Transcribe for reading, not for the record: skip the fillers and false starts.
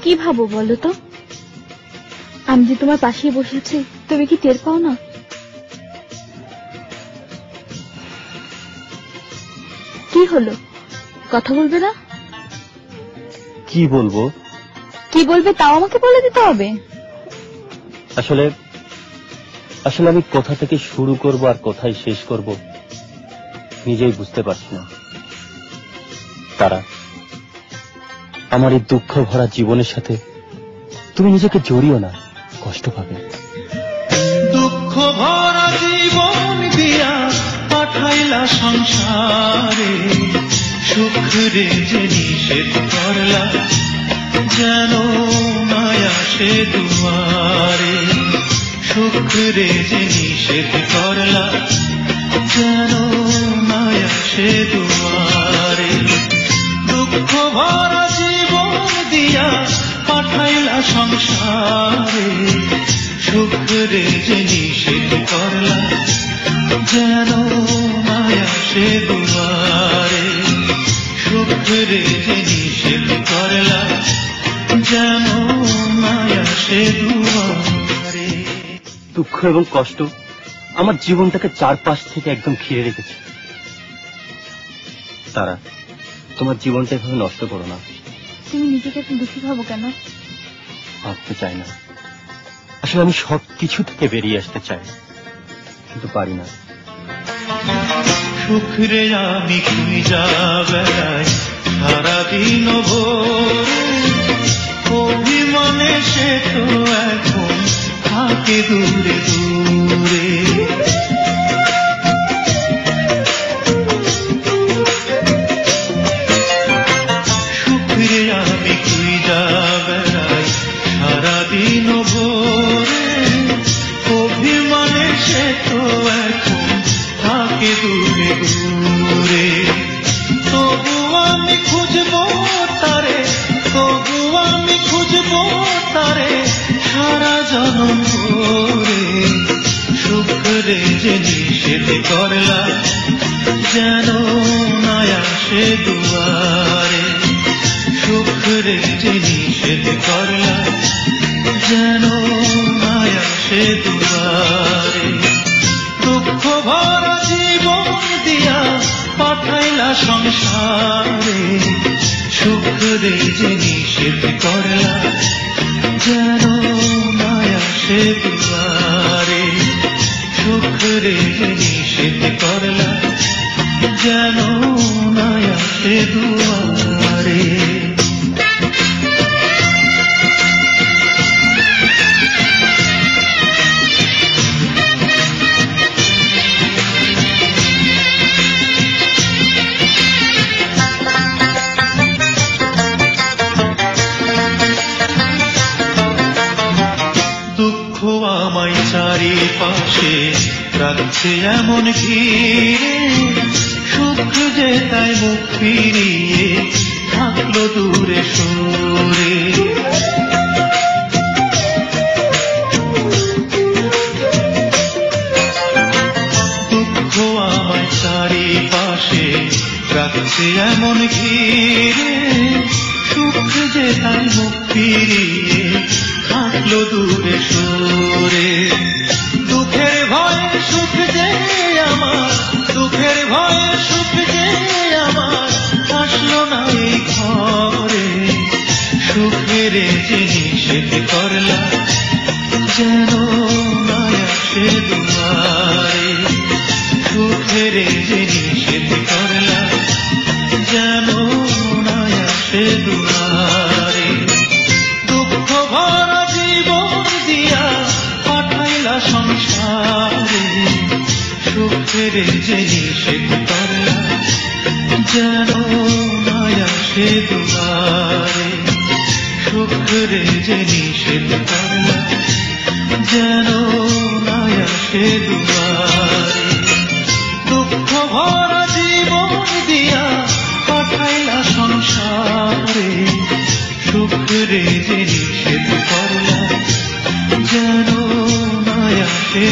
কি ভাবো বলো তো? আমি যে তোমার পাশেই বসেছি, তুমি কি টের পাও না? কি হলো, কথা বলবে না? কি বলবো? কি বলবে তাও আমাকে বলে দিতে হবে। আসলে আমি কোথা থেকে শুরু করব আর কোথায় শেষ করব নিজেই বুঝতে পারছি না। তারা, আমার এই দুঃখ ভরা জীবনের সাথে তুমি নিজেকে জড়িও না, কষ্ট পাবে। দুঃখ ভরা জীবন দিয়া পাঠাইলা সংসারে, সুখ রে যে নিষেধ করলা, যেন মায়া সে দুয়ারে। সুখ রে যে নিষেধ করলা, যেন মায়া সে দুয়ারে। দুঃখ ভরা জীবন দিয়া পাঠাইলা সংসারে, সুখ রে যে নিষেধ করলা, যেন মায়া সে দুয়ারে। সুখ রে যে নিষেধ করলা, যেন মায়া সে দুয়ারে। দুঃখ এবং কষ্ট আমার জীবনটাকে চারপাশ থেকে একদম ঘিরে রেখেছে। তারা, তোমার জীবনটা এভাবে নষ্ট করো না। তুমি নিজেকে এত দুঃখী ভাবো কেন? ভাবতে চাই না। আসলে আমি সব কিছু থেকে বেরিয়ে আসতে চাই, কিন্তু পারি না। সুখ রে আমি খুঁজা বেড়াই সারাদিন ভোরে, অভিমানে সে তো এখন থাকে দূরে দূরে। সুখ রে আমি খুঁজা বেড়াই সারাদিন ভোরে, অভিমানে সে তো এখন থাকে দূরে দূরে। তবু আমি খুঁজবো তারে, তবু আমি খুঁজবো তারে সারা জনম ধরে। সুখ রে যে নিষেধ করলা, যেন মায়া সে দুয়ারে। সুখ রে যে নিষেধ করলা, যেন মায়া সে দুয়ারে। দুঃখ ভরা জীবন দিয়া পাঠাইলা সংসারে, সুখ রে যে নিষেধ করলা, যেন মায়া সে দুয়ারে। সুখ রে যে নিষেধ করলা, যেন মায়া সে দুয়ারে। আমায় চারিপাশে রাখছে এমন ঘিরে, সুখ যে তাই মুখ ফিরিয়ে থাকলো দূরে সরে। দুঃখ আমায় চারিপাশে রাখছে এমন ঘিরে, সুখ যে তাই মুখ ফিরিয়ে থাকলো দূরে সরে। দুঃখের ভয়ে সুখ যে আমার, দুঃখের ভয়ে সুখ যে আমার আসলো না এই ঘরে। সুখের যে নিষেধ করলা, যেন মায়া সে দুয়ারে। সুখের যে নিষেধ করলা, যেন মায়া সে দুয়ারে। দুঃখ ভরা জীবন দিয়া পাঠাইলা সংসারে, সুখের যে নিষেধ করলা, যেন মায়া সে দুয়ারে। সুখের যে নিষেধ করলা, যেন মায়া সে দুয়ারে। দুঃখ ভরা জীবন দিয়া পাঠাইলা সংসারে, সুখের যে নিষেধ করলা, যেন মায়া সে